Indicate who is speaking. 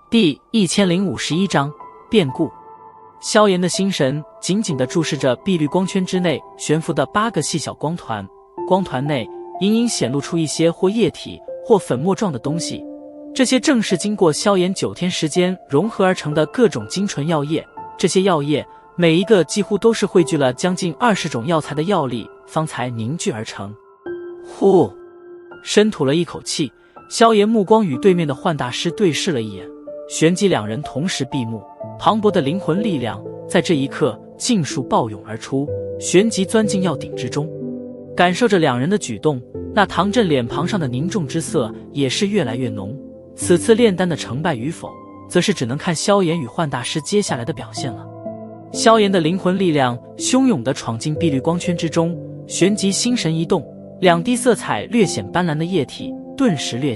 Speaker 1: 第1051章变故。萧炎的心神紧紧地注视着碧绿光圈之内悬浮的8个细小光团，光团内隐隐显露出一些或液体或粉末状的东西，这些正是经过萧炎9天时间融合而成的各种精纯药液。这些药液每一个几乎都是汇聚了将近20种药材的药力方才凝聚而成。呼，深吐了一口气，萧炎目光与对面的幻大师对视了一眼，旋即两人同时闭目，磅礴的灵魂力量在这一刻尽数暴涌而出，旋即钻进药鼎之中。感受着两人的举动，那唐振脸庞上的凝重之色也是越来越浓。此次炼丹的成败与否，则是只能看萧炎与幻大师接下来的表现了。萧炎的灵魂力量汹涌地闯进碧绿光圈之中，旋即心神一动，2滴色彩略显斑斓的液体顿时掠